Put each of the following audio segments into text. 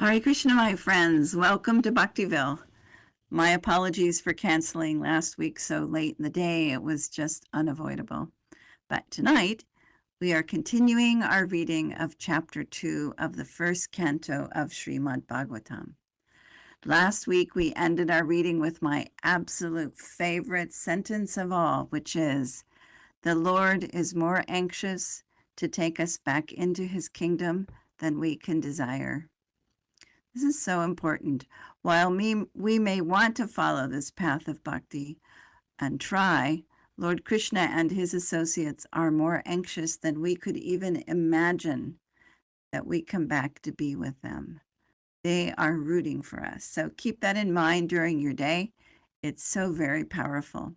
Hare Krishna, my friends. Welcome to Bhaktiville. My apologies for canceling last week so late in the day. It was just unavoidable. But tonight, we are continuing our reading of Chapter 2 of the first canto of Srimad Bhagavatam. Last week, we ended our reading with my absolute favorite sentence of all, which is, "The Lord is more anxious to take us back into his kingdom than we can desire." This is so important. While we may want to follow this path of bhakti and try, Lord Krishna and his associates are more anxious than we could even imagine that we come back to be with them. They are rooting for us. So keep that in mind during your day. It's so very powerful.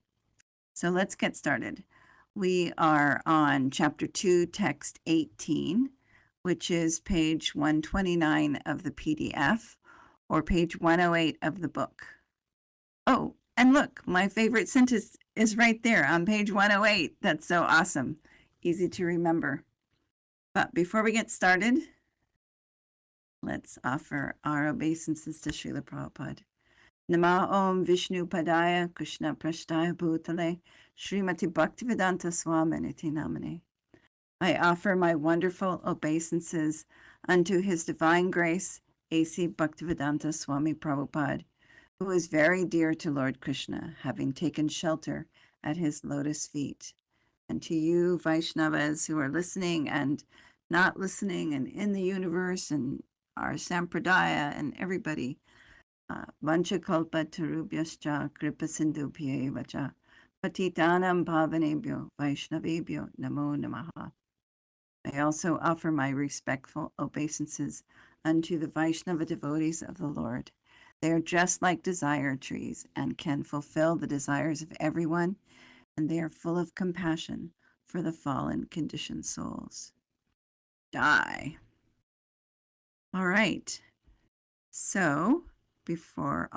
So let's get started. We are on Chapter 2, Text 18, which is page 129 of the PDF or page 108 of the book. Oh, and look, my favorite sentence is right there on page 108. That's so awesome. Easy to remember. But before we get started, let's offer our obeisances to Srila Prabhupada. Nama Om Vishnu Padaya Krishna Prashtaya Bhutale Srimati Bhaktivedanta Swaminiti Namane. I offer my wonderful obeisances unto His Divine Grace, A.C. Bhaktivedanta Swami Prabhupada, who is very dear to Lord Krishna, having taken shelter at his lotus feet. And to you, Vaishnavas, who are listening and not listening, and in the universe, and our Sampradaya, and everybody, Vancha Kalpa Tarubhyascha Kripa Sindhubhye Vacha Patitanam Bhavanebhyo Vaishnavebhyo Namo Namaha. I also offer my respectful obeisances unto the Vaishnava devotees of the Lord. They are just like desire trees and can fulfill the desires of everyone, and they are full of compassion for the fallen conditioned souls. Die. All right. So, before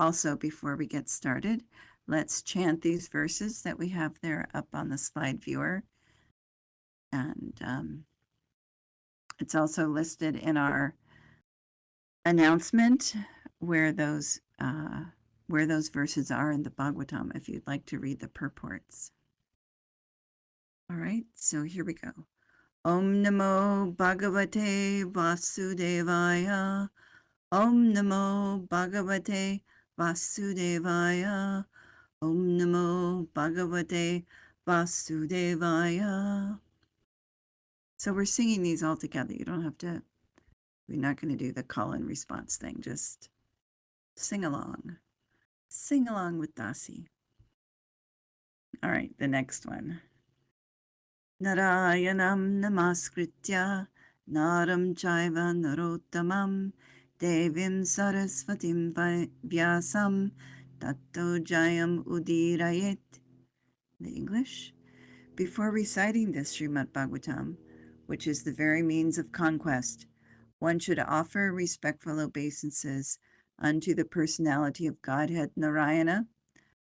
we get started, let's chant these verses that we have there up on the slide viewer. And it's also listed in our announcement where those verses are in the Bhagavatam if you'd like to read the purports. All right, so here we go. Om Namo Bhagavate Vasudevaya. Om Namo Bhagavate Vasudevaya. Om Namo Bhagavate Vasudevaya. So we're singing these all together. You don't have to, we're not going to do the call and response thing. Just sing along. Sing along with Dasi. All right, the next one. Narayanam namaskritya naram chaiva narottamam devim sarasvatim vyasam tatto jayam udirayet. The English. Before reciting this Srimad Bhagavatam, which is the very means of conquest, one should offer respectful obeisances unto the personality of Godhead Narayana,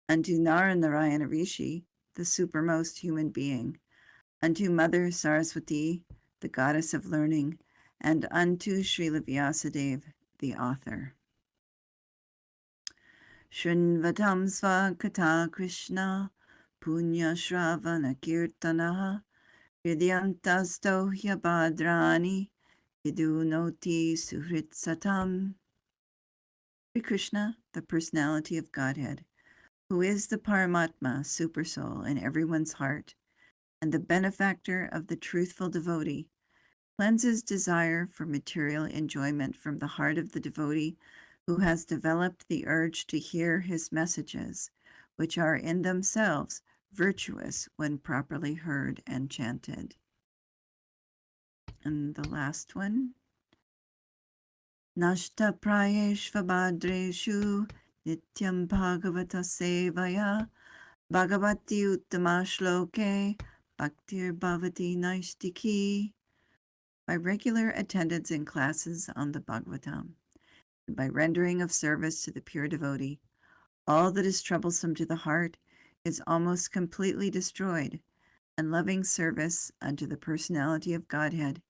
unto Narayana Rishi, the supermost human being, unto Mother Saraswati, the goddess of learning, and unto Srila Vyasadeva, the author. Shrinvatam Svakata Krishna Punya Shravana Kirtanaha Hridyantasto Hyabhadrani Vidunoti Suhrit Satam. Sri Krishna, the personality of Godhead, who is the Paramatma, Supersoul, in everyone's heart, and the benefactor of the truthful devotee, cleanses desire for material enjoyment from the heart of the devotee who has developed the urge to hear his messages, which are in themselves virtuous when properly heard and chanted. And the last one. Nashta prayeshva badreshu nityam bhagavata sevaya bhagavati uttama shloke bhaktir bhavati naistiki. By regular attendance in classes on the Bhagavatam, and by rendering of service to the pure devotee, all that is troublesome to the heart is almost completely destroyed, and loving service unto the personality of Godhead,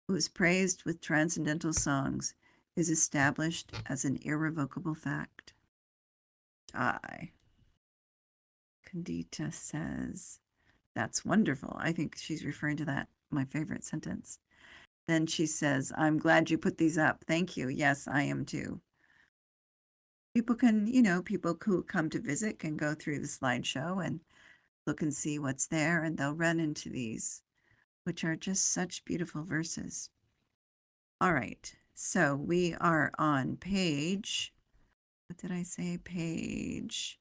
who is praised with transcendental songs, is established as an irrevocable fact. Die. Kandita says, that's wonderful. I think she's referring to that, my favorite sentence. Then she says, I'm glad you put these up. Thank you. Yes, I am too. People can, people who come to visit can go through the slideshow and look and see what's there, and they'll run into these, which are just such beautiful verses. All right, so we are on page, what did I say? Page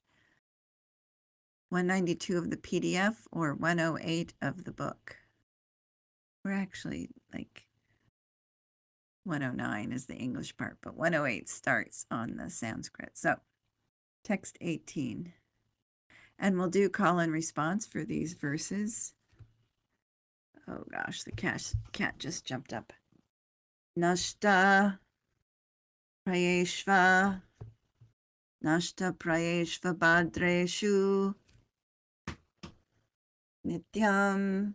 192 of the PDF or 108 of the book. We're actually like 109 is the English part, but 108 starts on the Sanskrit. So text 18. And we'll do call and response for these verses. Oh gosh, the cat just jumped up. Nashta prayeshva badreshu nityam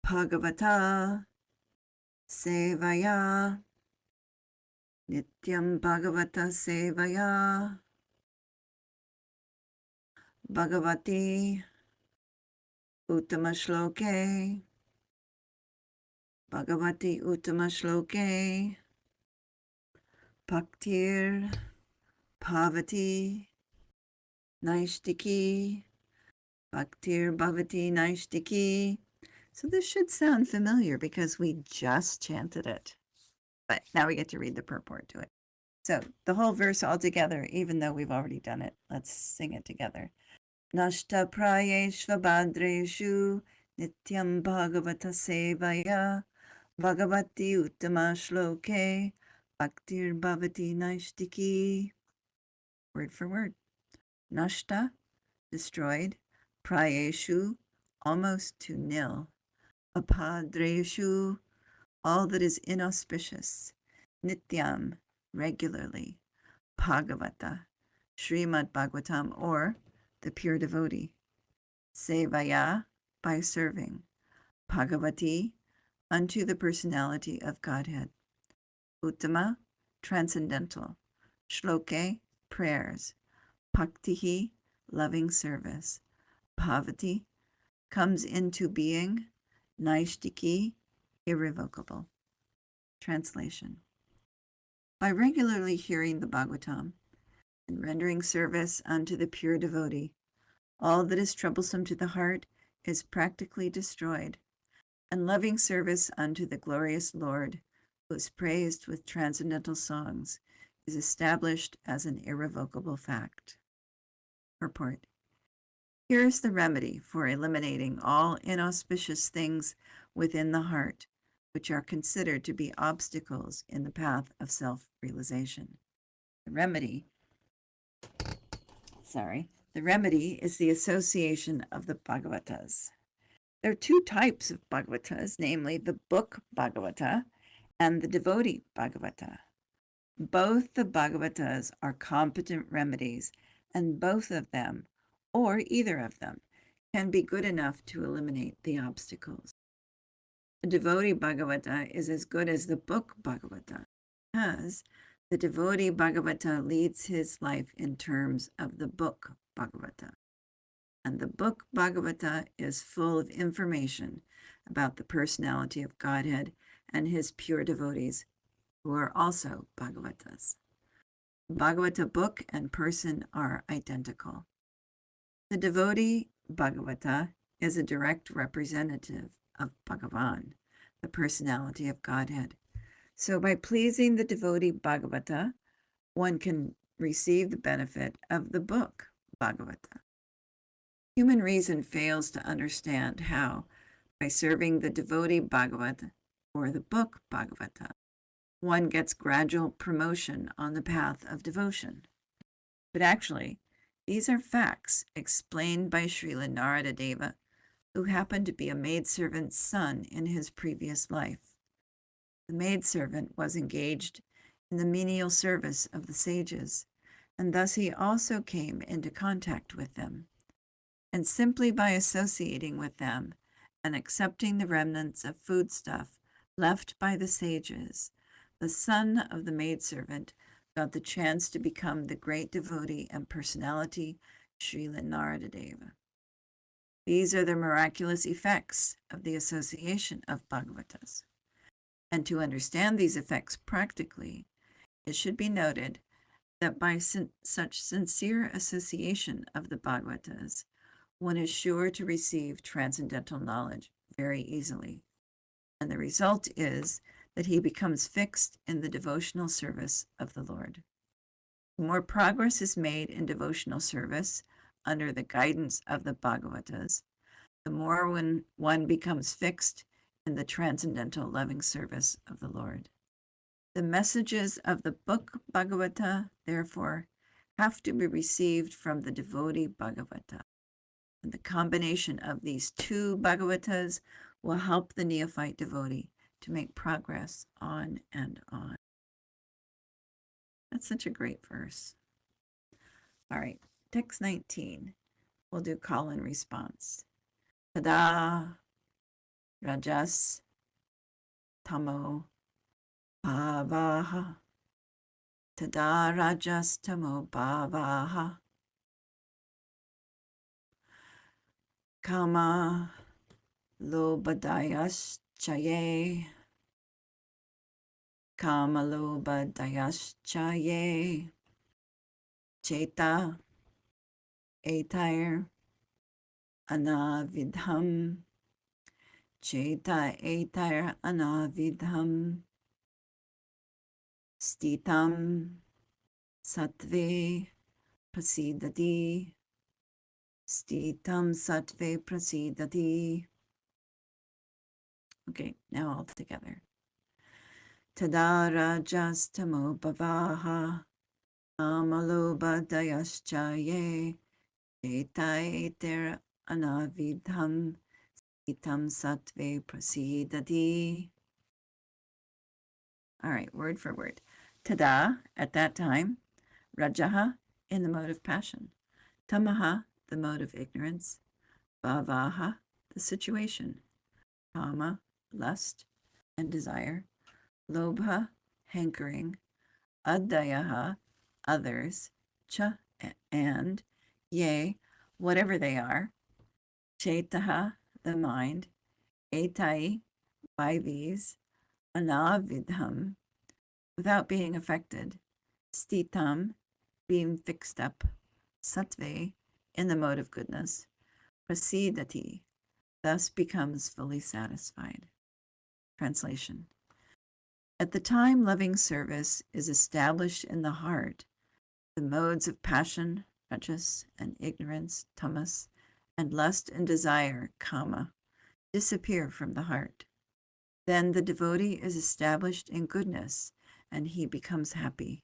bhagavata sevaya nityam bhagavata sevaya bhagavati uttama shloke bhaktir bhavati naishtiki bhaktir bhavati naishtiki. So this should sound familiar because we just chanted it. But now we get to read the purport to it. So the whole verse all together, even though we've already done it, let's sing it together. Nashta prayeshva badreshu nityam bhagavata sevaya bhagavati uttama shloke bhaktir bhavati naishtiki. Word for word. Nashta, destroyed. Prayeshu, almost to nil. Apadreshu, all that is inauspicious. Nityam, regularly. Bhagavata, Srimad Bhagavatam, or the pure devotee. Sevaya, by serving. Bhagavati, unto the personality of Godhead. Uttama, transcendental. Shloke, prayers. Bhaktihi, loving service. Bhavati, comes into being. Naishtiki, irrevocable. Translation. By regularly hearing the Bhagavatam and rendering service unto the pure devotee, all that is troublesome to the heart is practically destroyed, and loving service unto the glorious Lord, who is praised with transcendental songs, is established as an irrevocable fact. Purport. Here is the remedy for eliminating all inauspicious things within the heart, which are considered to be obstacles in the path of self-realization. The remedy is the association of the Bhagavatas. There are two types of Bhagavatas, namely the book Bhagavata and the devotee Bhagavata. Both the Bhagavatas are competent remedies, and both of them, or either of them, can be good enough to eliminate the obstacles. The devotee Bhagavata is as good as the book Bhagavata, because the devotee Bhagavata leads his life in terms of the book Bhagavata. And the book Bhagavata is full of information about the personality of Godhead and his pure devotees, who are also Bhagavatas. Bhagavata book and person are identical. The devotee Bhagavata is a direct representative of Bhagavan, the personality of Godhead. So by pleasing the devotee Bhagavata, one can receive the benefit of the book Bhagavata. Human reason fails to understand how, by serving the devotee Bhagavata or the book Bhagavata, one gets gradual promotion on the path of devotion. But actually, these are facts explained by Srila Narada Deva, who happened to be a maidservant's son in his previous life. The maidservant was engaged in the menial service of the sages, and thus he also came into contact with them. And simply by associating with them and accepting the remnants of foodstuff left by the sages, the son of the maidservant, got the chance to become the great devotee and personality, Srila Naradadeva. These are the miraculous effects of the association of Bhagavatas. And to understand these effects practically, it should be noted that by such sincere association of the Bhagavatas, one is sure to receive transcendental knowledge very easily. And the result is that he becomes fixed in the devotional service of the Lord. The more progress is made in devotional service under the guidance of the Bhagavatas, the more when one becomes fixed in the transcendental loving service of the Lord. The messages of the book Bhagavata, therefore, have to be received from the devotee Bhagavata. And the combination of these two Bhagavatas will help the neophyte devotee to make progress on and on. That's such a great verse. All right, text 19. We'll do call and response. Tada rajas tamo bhavaha. Tada rajas tamo bhavaha. Kama lobadayas chaye. Kama lobadayas chaye. Cheta etair anavidham. Cheta etair anavidham. Stitam sattve prasidati. Stitam sattve prasidati. Okay, now all together. Tada rajas tamo bhavaha. Amalobadayaschaye. Etaiter anavidham. Stitam sattve prasidati. All right, word for word. Tada, at that time. Rajaha, in the mode of passion. Tamaha, the mode of ignorance. Bhavaha, the situation. Kama, lust and desire. Lobha, hankering. Adayaha, others. Cha, and. Yea, whatever they are. Chetaha, the mind. Etai, by these. Anavidham, without being affected. Stitam, being fixed up. Sattve, in the mode of goodness. Prasidati, thus becomes fully satisfied. Translation. At the time loving service is established in the heart, the modes of passion, rajas, and ignorance, tamas, and lust and desire, kama, disappear from the heart. Then the devotee is established in goodness, and he becomes happy.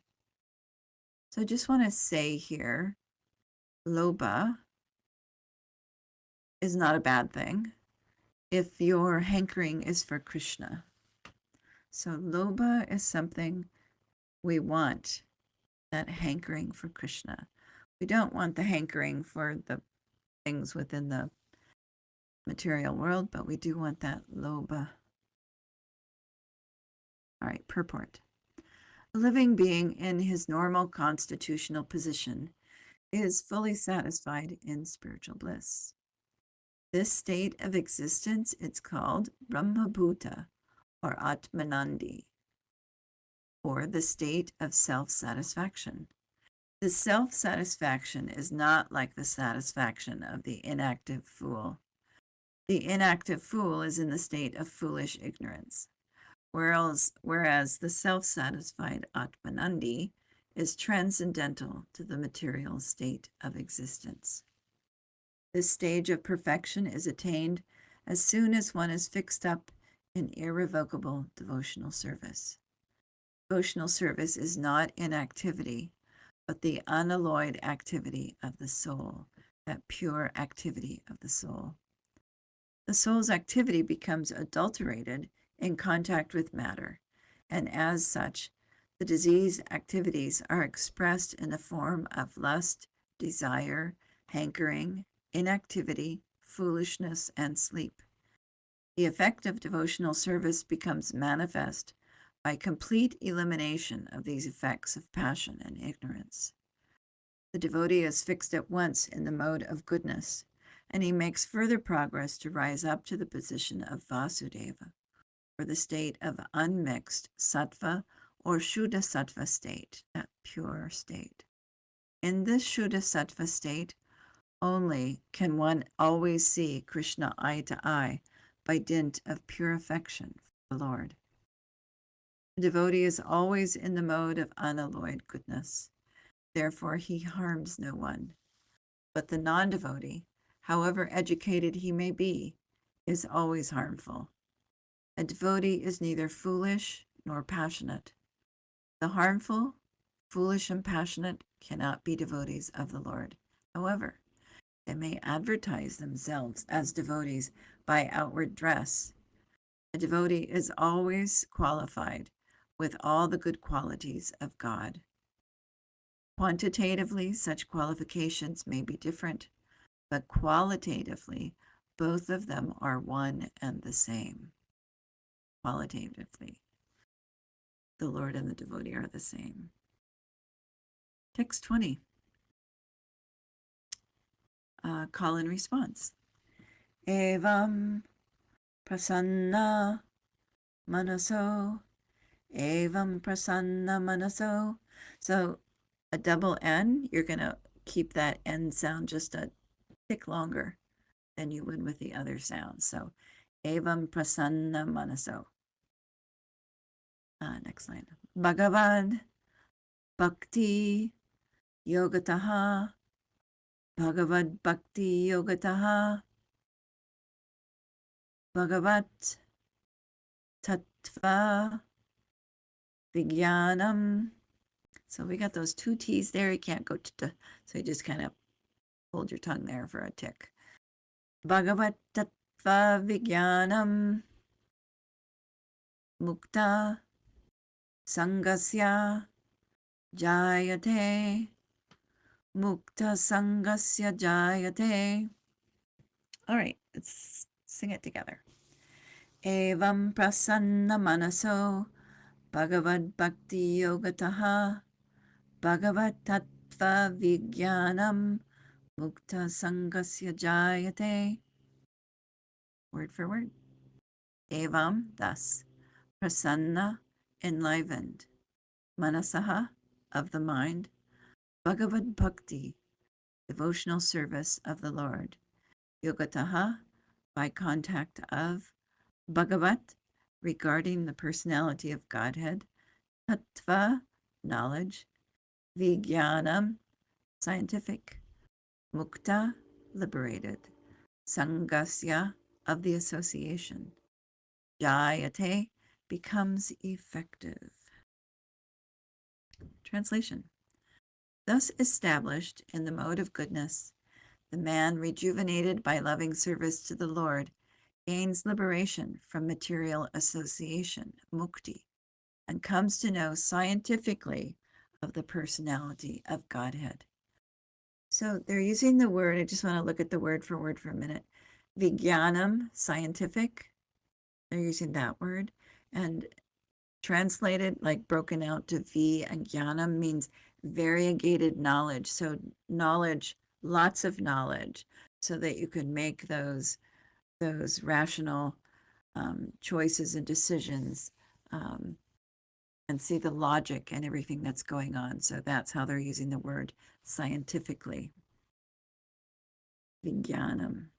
So I just want to say here, lobha is not a bad thing if your hankering is for Krishna. So lobha is something we want, that hankering for Krishna. We don't want the hankering for the things within the material world, but we do want that lobha. All right, purport. A living being in his normal constitutional position is fully satisfied in spiritual bliss. This state of existence is called Brahmabhuta or Atmanandi, or the state of self-satisfaction. The self-satisfaction is not like the satisfaction of the inactive fool. The inactive fool is in the state of foolish ignorance, whereas the self-satisfied Atmanandi is transcendental to the material state of existence. This stage of perfection is attained as soon as one is fixed up in irrevocable devotional service. Devotional service is not inactivity, but the unalloyed activity of the soul, that pure activity of the soul. The soul's activity becomes adulterated in contact with matter, and as such, the disease activities are expressed in the form of lust, desire, hankering, inactivity, foolishness, and sleep. The effect of devotional service becomes manifest by complete elimination of these effects of passion and ignorance. The devotee is fixed at once in the mode of goodness, and he makes further progress to rise up to the position of Vasudeva, or the state of unmixed sattva or Shuddha sattva state, that pure state. In this Shuddha sattva state, only can one always see Krishna eye to eye by dint of pure affection for the Lord. The devotee is always in the mode of unalloyed goodness. Therefore, he harms no one. But the non-devotee, however educated he may be, is always harmful. A devotee is neither foolish nor passionate. The harmful, foolish, and passionate cannot be devotees of the Lord. However, they may advertise themselves as devotees by outward dress. A devotee is always qualified with all the good qualities of God. Quantitatively, such qualifications may be different, but qualitatively, both of them are one and the same. Qualitatively, the Lord and the devotee are the same. Text 20. Call and response. Evam prasanna manaso. Evam prasanna manaso. So a double N, you're going to keep that N sound just a tick longer than you would with the other sounds. So evam prasanna manaso. Next line. Bhagavad bhakti yogataha. Bhagavad bhakti yogataha. Bhagavat tattva vijnanam. So we got those two T's there. You can't go to, so you just kind of hold your tongue there for a tick. Bhagavat tattva vijnanam mukta sangasya jayate. Mukta sangasya jayate. All right, let's sing it together. Evam prasanna manaso Bhagavad bhakti yogataha Bhagavat tattva vijnanam mukta sangasya jayate. Word for word. Evam, thus. Prasanna, enlivened. Manasaha, of the mind. Bhagavad bhakti, devotional service of the Lord. Yogataha, by contact of. Bhagavat, regarding the personality of Godhead. Tattva, knowledge. Vijnanam, scientific. Mukta, liberated. Sangasya, of the association. Jayate, becomes effective. Translation. Thus established in the mode of goodness, the man rejuvenated by loving service to the Lord gains liberation from material association, mukti, and comes to know scientifically of the personality of Godhead. So they're using the word, I just want to look at the word for a minute. Vijnanam, scientific, they're using that word. And translated, like broken out to V and jnanam, means variegated knowledge. So knowledge, lots of knowledge, so that you can make those rational choices and decisions and see the logic and everything that's going on. So that's how they're using the word scientifically. Vijnanam.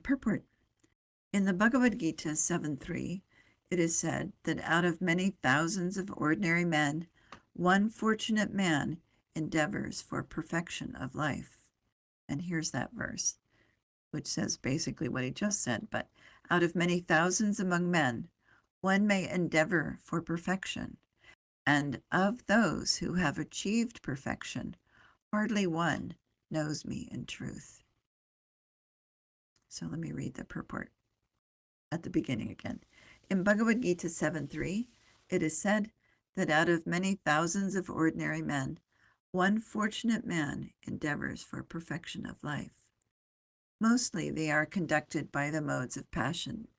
Purport. In the Bhagavad Gita 7.3, it is said that out of many thousands of ordinary men, one fortunate man endeavors for perfection of life. And here's that verse, which says basically what he just said, but out of many thousands among men, one may endeavor for perfection. And of those who have achieved perfection, hardly one knows me in truth. So let me read the purport at the beginning again. In Bhagavad Gita 7.3, it is said that out of many thousands of ordinary men, one fortunate man endeavors for perfection of life. Mostly they are conducted by the modes of passion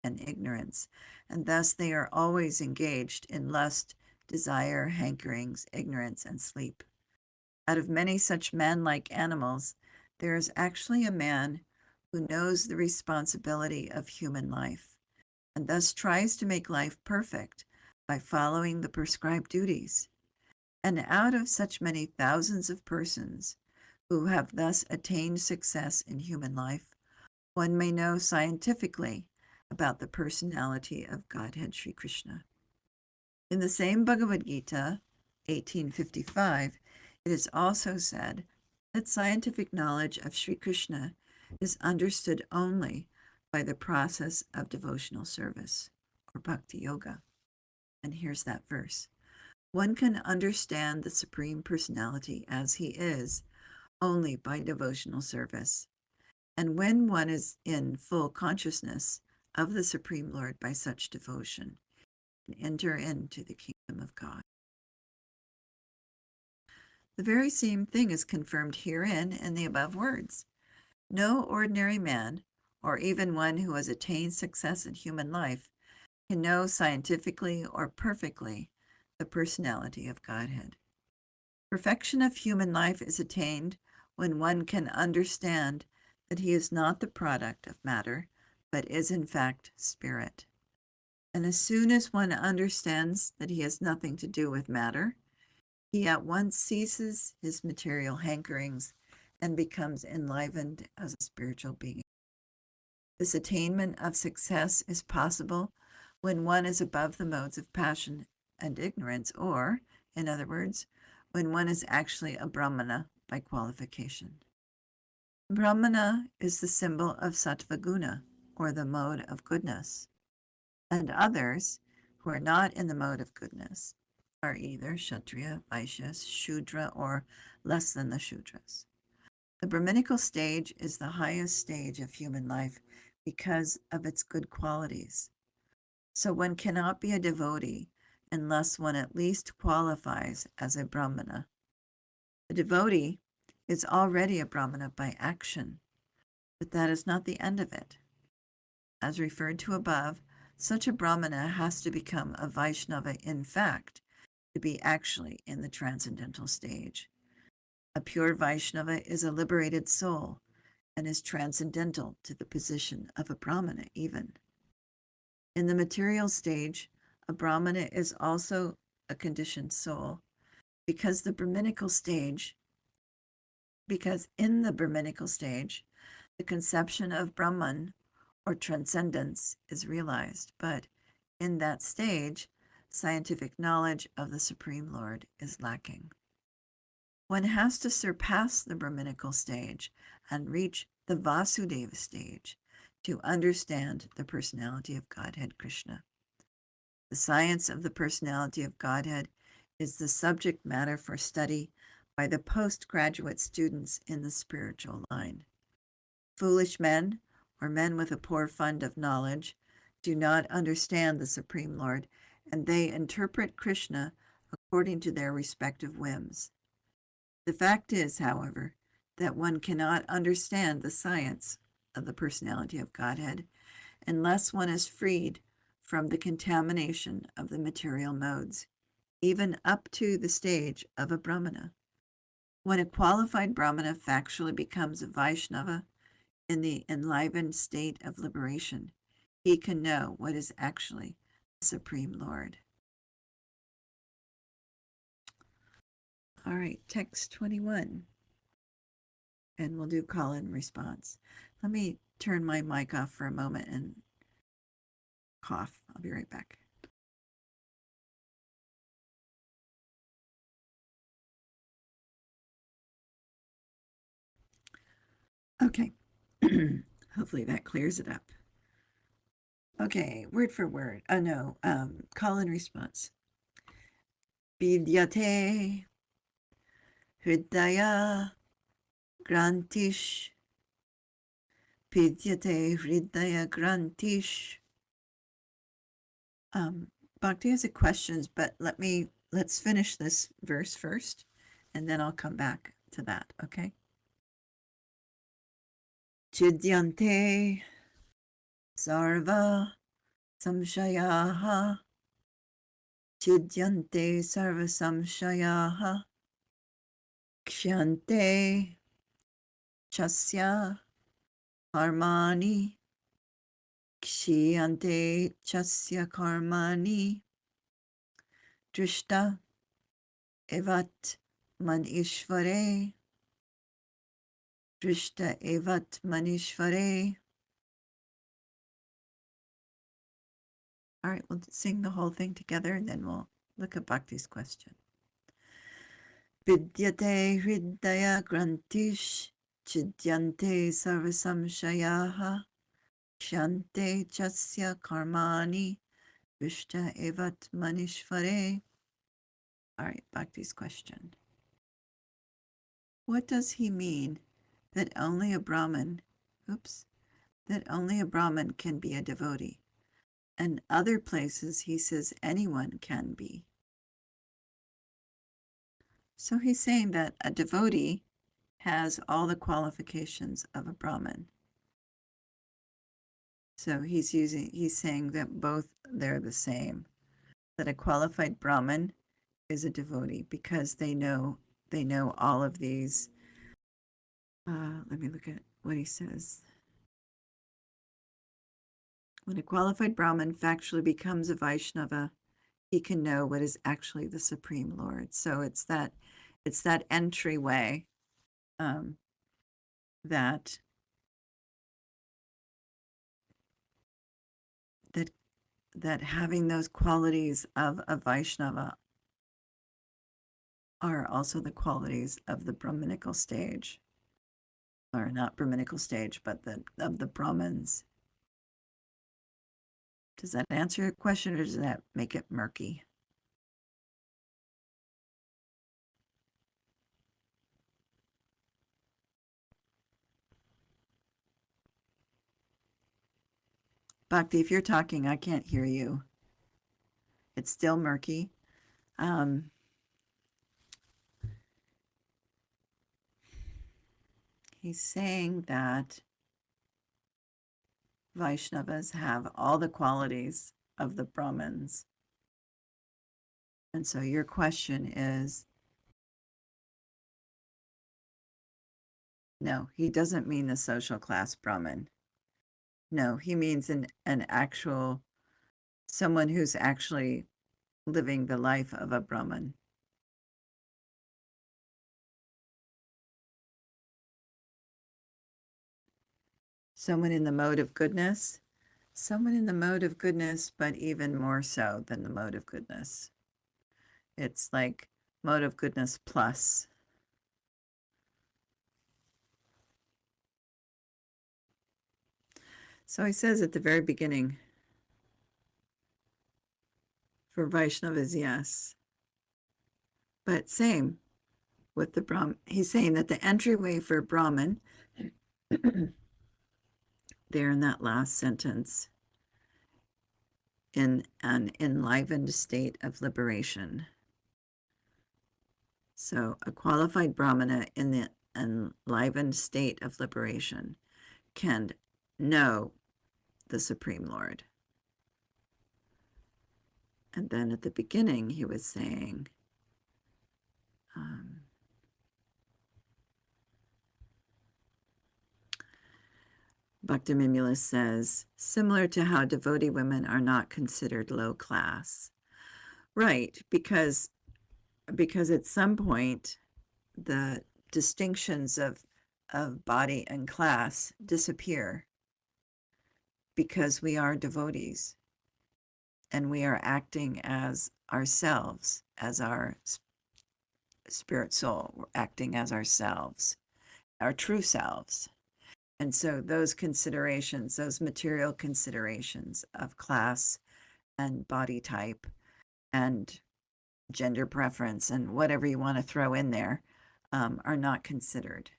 and ignorance, and thus they are always engaged in lust, desire, hankerings, ignorance, and sleep. Out of many such men like animals, there is actually a man who knows the responsibility of human life, and thus tries to make life perfect by following the prescribed duties. And out of such many thousands of persons who have thus attained success in human life, one may know scientifically about the personality of Godhead Sri Krishna. In the same Bhagavad Gita, 1855, it is also said that scientific knowledge of Sri Krishna is understood only by the process of devotional service, or bhakti yoga. And here's that verse. One can understand the Supreme Personality as he is only by devotional service. And when one is in full consciousness of the Supreme Lord by such devotion, can enter into the kingdom of God. The very same thing is confirmed herein in the above words. No ordinary man, or even one who has attained success in human life, can know scientifically or perfectly the personality of Godhead. Perfection of human life is attained when one can understand that he is not the product of matter, but is in fact spirit. And as soon as one understands that he has nothing to do with matter, he at once ceases his material hankerings and becomes enlivened as a spiritual being. This attainment of success is possible when one is above the modes of passion and ignorance, or, in other words, when one is actually a Brahmana by qualification. Brahmana is the symbol of sattva guna, or the mode of goodness, and others who are not in the mode of goodness are either Kshatriya, Vaishyas, Shudra, or less than the Shudras. The Brahminical stage is the highest stage of human life because of its good qualities. So one cannot be a devotee unless one at least qualifies as a Brahmana. The devotee is already a Brahmana by action, but that is not the end of it. As referred to above, such a Brahmana has to become a Vaishnava in fact to be actually in the transcendental stage. A pure Vaishnava is a liberated soul and is transcendental to the position of a Brahmana even. In the material stage, a Brahmana is also a conditioned soul because in the Brahminical stage, the conception of Brahman or transcendence is realized, but in that stage, scientific knowledge of the Supreme Lord is lacking. One has to surpass the Brahminical stage and reach the Vasudeva stage to understand the personality of Godhead Krishna. The science of the personality of Godhead is the subject matter for study by the postgraduate students in the spiritual line. Foolish men, or men with a poor fund of knowledge, do not understand the Supreme Lord, and they interpret Krishna according to their respective whims. The fact is, however, that one cannot understand the science of the personality of Godhead unless one is freed from the contamination of the material modes, even up to the stage of a Brahmana. When a qualified Brahmana factually becomes a Vaishnava in the enlivened state of liberation, he can know what is actually the Supreme Lord. All right, text 21. And we'll do call and response. Let me turn my mic off for a moment and cough. I'll be right back. Okay. Hopefully that clears it up. Okay, word for word. Call and response. Vidyate Hridaya Grantish. Vidyate Hridaya Grantish. Bhakti has a questions, but let's finish this verse first, and then I'll come back to that, okay? Chidyante Sarva samshayaha chidyante sarva samshayaha kshyante chasya karmani kshyante chasya karmani drishta evat manishvare drishta evat manishvare. All right, we'll sing the whole thing together and then we'll look at Bhakti's question. Vidyate hridaya grantish chidyante sarvasamshayaha kshyante chasya karmani drishta evat manishvare. All right, Bhakti's question. What does he mean that only a Brahmin, that only a Brahmin can be a devotee? And other places he says anyone can be. So he's saying that a devotee has all the qualifications of a Brahmin. So he's saying that both they're the same. That a qualified Brahmin is a devotee because they know all of these. Let me look at what he says. When a qualified Brahmin factually becomes a Vaishnava, he can know what is actually the Supreme Lord. So it's that entryway that having those qualities of a Vaishnava are also the qualities of the Brahminical stage, or not Brahminical stage, but of the Brahmins. Does that answer your question, or does that make it murky? Bhakti, if you're talking, I can't hear you. It's still murky. He's saying that Vaishnavas have all the qualities of the Brahmins. And so your question is, no, he doesn't mean the social class Brahmin. No, he means an actual, someone who's actually living the life of a Brahmin. Someone in the mode of goodness, but even more so than the mode of goodness. It's like mode of goodness plus. So he says at the very beginning, for Vaishnavas, yes. But same with the Brahmin. He's saying that the entryway for Brahmin, there in that last sentence, in an enlivened state of liberation. So a qualified Brahmana in the enlivened state of liberation can know the Supreme Lord. And then at the beginning, he was saying, Bhaktiville says, similar to how devotee women are not considered low class. Right, because at some point, the distinctions of body and class disappear because we are devotees and we are acting as ourselves, as our spirit soul. We're acting as ourselves, our true selves. And so those considerations, those material considerations of class and body type and gender preference and whatever you want to throw in there are not considered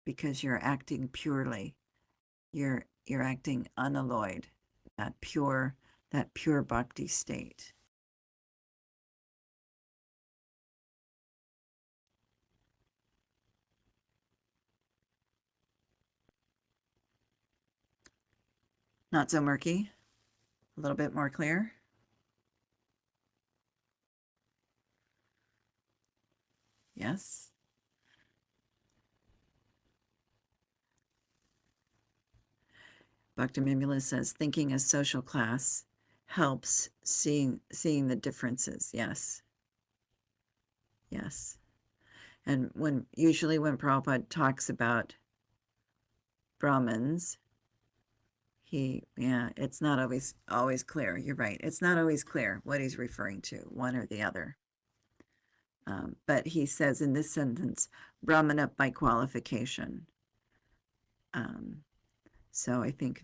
because you're acting purely. You're acting unalloyed, that pure bhakti state. Not so murky? A little bit more clear? Yes? Bhaktiville says thinking as social class helps seeing the differences. Yes. Yes. And usually when Prabhupada talks about Brahmins, it's not always clear. You're right. It's not always clear what he's referring to, one or the other. But he says in this sentence, Brahmana by qualification. So I think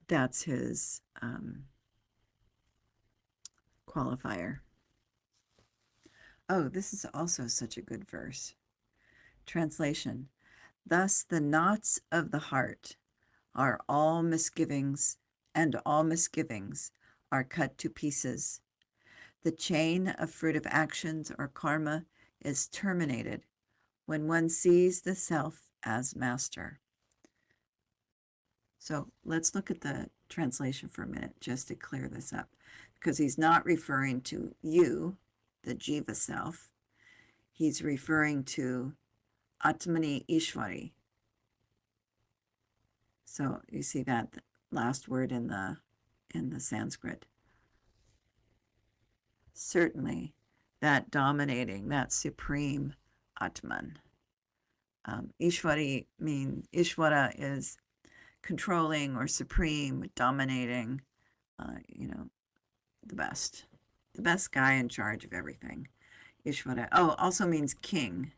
that's his qualifier. Oh, this is also such a good verse. Translation. Thus the knots of the heart are all misgivings, and all misgivings are cut to pieces. The chain of fruitive actions or karma is terminated when one sees the self as master. So let's look at the translation for a minute just to clear this up, because he's not referring to you, the Jiva self. He's referring to Atmani Ishwari. So you see that last word in the Sanskrit. Certainly, that dominating, that supreme Atman. Ishwari Ishvara is controlling or supreme, dominating, the best guy in charge of everything. Ishvara. Oh, also means king.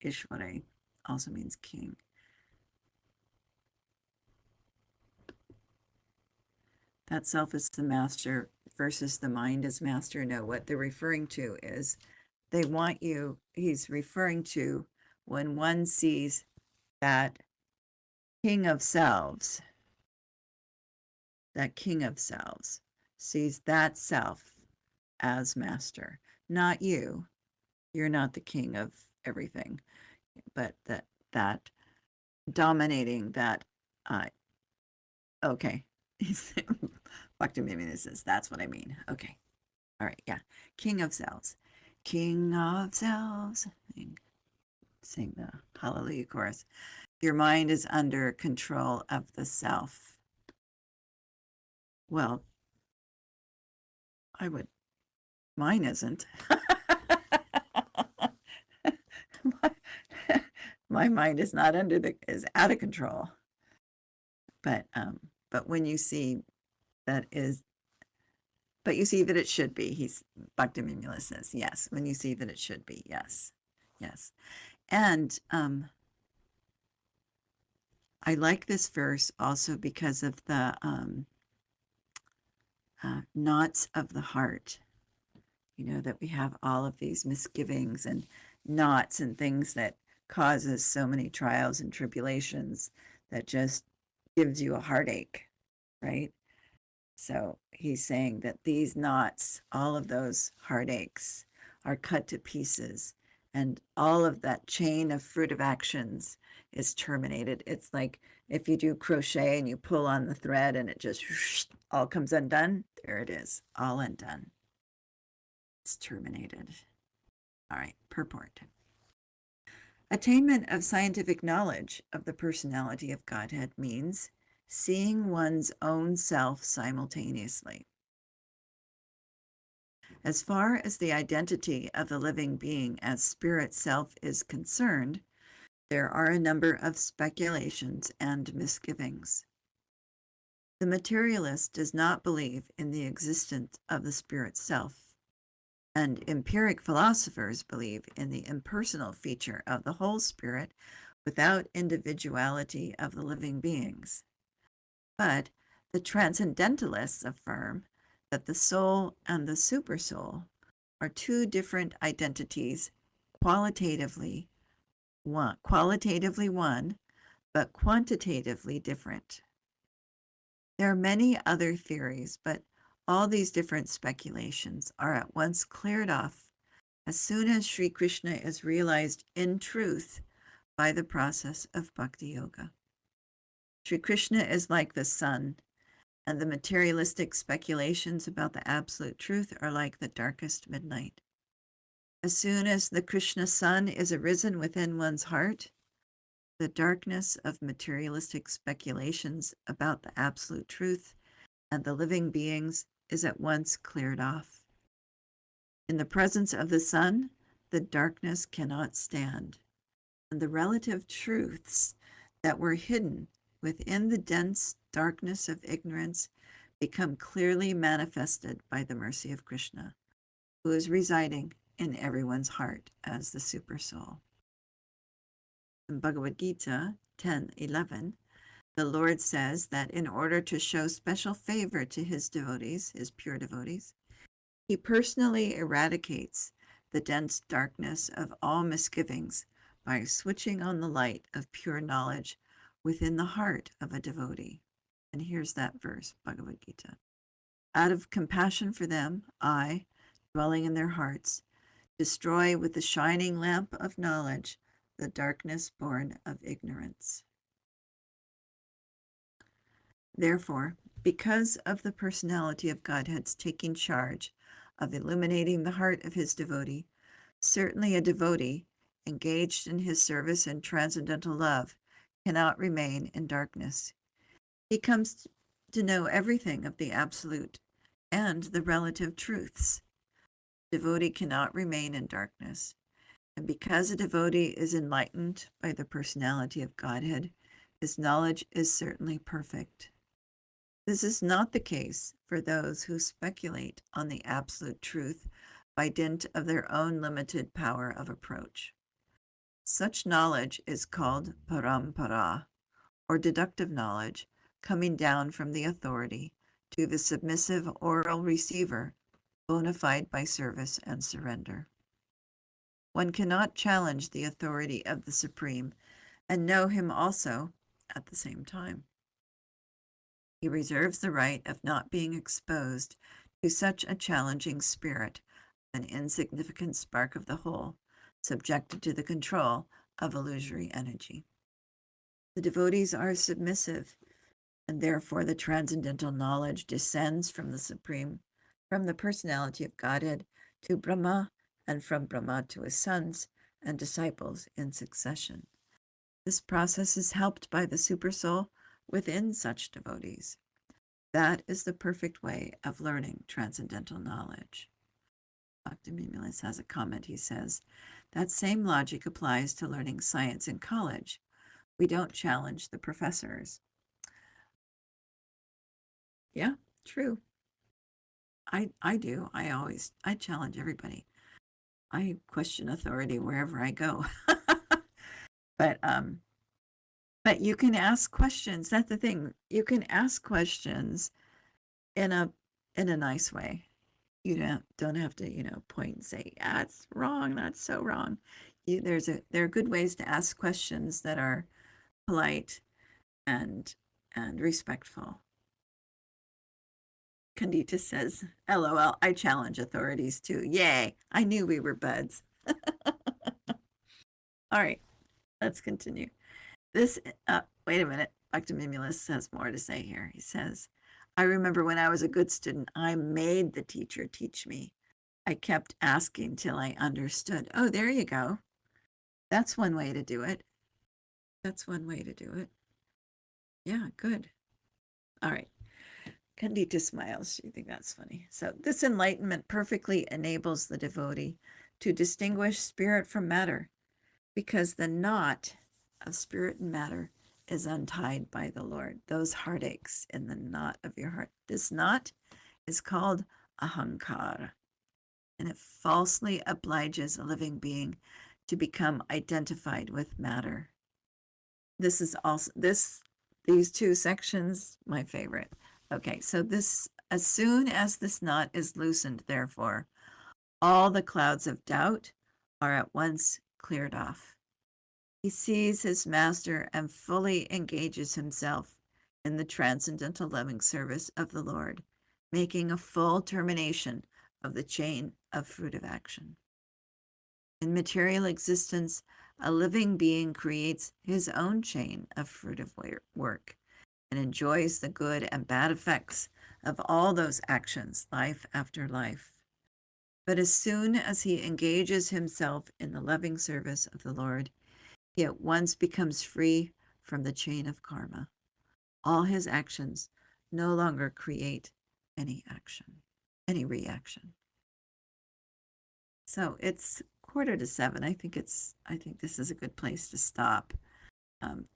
Ishvara also means king. That self is the master versus the mind as master. No, what they're referring to is he's referring to when one sees that king of selves, sees that self as master, not you. You're not the king of everything, but that dominating that. Okay, Bhaktiville says that's what I mean. Okay, all right, yeah, king of selves, king of selves. Sing the Hallelujah chorus. Your mind is under control of the self. Well, mine isn't. My mind is not is out of control. But when you see that but you see that it should be. Bhaktiville says, yes, when you see that it should be, yes. And I like this verse also because of the knots of the heart. That we have all of these misgivings and knots and things that causes so many trials and tribulations that just gives you a heartache, right? So he's saying that these knots, all of those heartaches, are cut to pieces, and all of that chain of fruitive actions is terminated. It's like if you do crochet and you pull on the thread and it just all comes undone. There it is, all undone. It's terminated. All right, purport. Attainment of scientific knowledge of the personality of Godhead means seeing one's own self simultaneously. As far as the identity of the living being as spirit self is concerned, there are a number of speculations and misgivings. The materialist does not believe in the existence of the spirit self, and empiric philosophers believe in the impersonal feature of the whole spirit without individuality of the living beings. But the transcendentalists affirm that the soul and the supersoul are two different identities, qualitatively one, but quantitatively different. There are many other theories, but all these different speculations are at once cleared off as soon as Sri Krishna is realized in truth by the process of bhakti yoga. Sri Krishna is like the sun, and the materialistic speculations about the absolute truth are like the darkest midnight. As soon as the Krishna sun is arisen within one's heart, the darkness of materialistic speculations about the absolute truth and the living beings is at once cleared off. In the presence of the sun, the darkness cannot stand, and the relative truths that were hidden within the dense darkness of ignorance become clearly manifested by the mercy of Krishna, who is residing in everyone's heart as the Supersoul. In Bhagavad Gita 10:11, the Lord says that in order to show special favor to his devotees, his pure devotees, he personally eradicates the dense darkness of all misgivings by switching on the light of pure knowledge within the heart of a devotee. And here's that verse, Bhagavad Gita. Out of compassion for them, I, dwelling in their hearts, destroy with the shining lamp of knowledge the darkness born of ignorance. Therefore, because of the personality of Godhead's taking charge of illuminating the heart of his devotee, certainly a devotee engaged in his service and transcendental love cannot remain in darkness. He comes to know everything of the absolute and the relative truths. Devotee cannot remain in darkness. And because a devotee is enlightened by the personality of Godhead, his knowledge is certainly perfect. This is not the case for those who speculate on the absolute truth by dint of their own limited power of approach. Such knowledge is called parampara, or deductive knowledge, coming down from the authority to the submissive oral receiver, bona fide by service and surrender. One cannot challenge the authority of the Supreme and know him also at the same time. He reserves the right of not being exposed to such a challenging spirit, an insignificant spark of the whole, subjected to the control of illusory energy. The devotees are submissive, and therefore the transcendental knowledge descends from the Supreme, from the personality of Godhead to Brahma, and from Brahma to his sons and disciples in succession. This process is helped by the Supersoul within such devotees. That is the perfect way of learning transcendental knowledge. Bhaktiville has a comment. He says, that same logic applies to learning science in college. We don't challenge the professors. Yeah, true. I do. I challenge everybody. I question authority wherever I go. But you can ask questions. That's the thing. You can ask questions in a nice way. You don't have to, point and say, that's wrong, that's so wrong. There are good ways to ask questions that are polite and respectful. Candita says, LOL, I challenge authorities too. Yay, I knew we were buds. All right, let's continue. Wait a minute. Bhaktiville has more to say here. He says, I remember when I was a good student, I made the teacher teach me. I kept asking till I understood. Oh, there you go. That's one way to do it. That's one way to do it. Yeah, good. All right. Candita smiles. She thinks that's funny. So this enlightenment perfectly enables the devotee to distinguish spirit from matter, because the knot of spirit and matter is untied by the Lord. Those heartaches in the knot of your heart. This knot is called ahankara, and it falsely obliges a living being to become identified with matter. This is also these two sections, my favorite. Okay, so as soon as this knot is loosened, therefore, all the clouds of doubt are at once cleared off. He sees his master and fully engages himself in the transcendental loving service of the Lord, making a full termination of the chain of fruitive action. In material existence, a living being creates his own chain of fruitive work and enjoys the good and bad effects of all those actions, life after life. But as soon as he engages himself in the loving service of the Lord, he at once becomes free from the chain of karma. All his actions no longer create any action, any reaction. So it's 6:45. I think this is a good place to stop.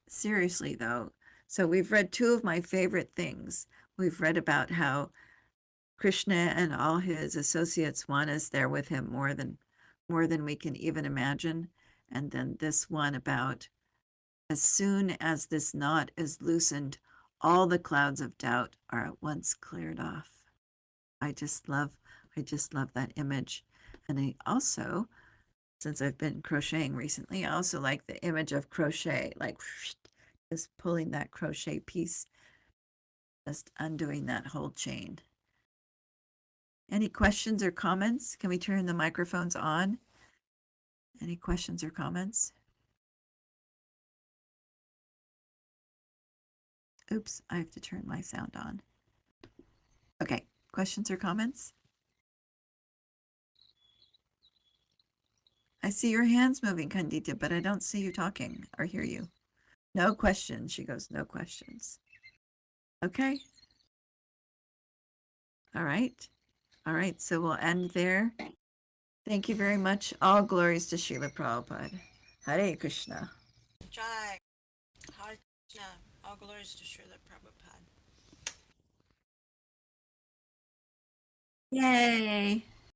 Seriously though, so we've read two of my favorite things. We've read about how Krishna and all his associates want us there with him more than we can even imagine. And then this one about as soon as this knot is loosened, all the clouds of doubt are at once cleared off. I just love that image. And I also, since I've been crocheting recently, I also like the image of crochet, like just pulling that crochet piece, just undoing that whole chain. Any questions or comments? Can we turn the microphones on? Any questions or comments? Oops, I have to turn my sound on. Okay, questions or comments? I see your hands moving, Kandita, but I don't see you talking or hear you. No questions. She goes, no questions. Okay. All right. All right. So we'll end there. Thank you very much. All glories to Srila Prabhupada. Hare Krishna. Jai. Hare Krishna. All glories to Srila Prabhupada. Yay.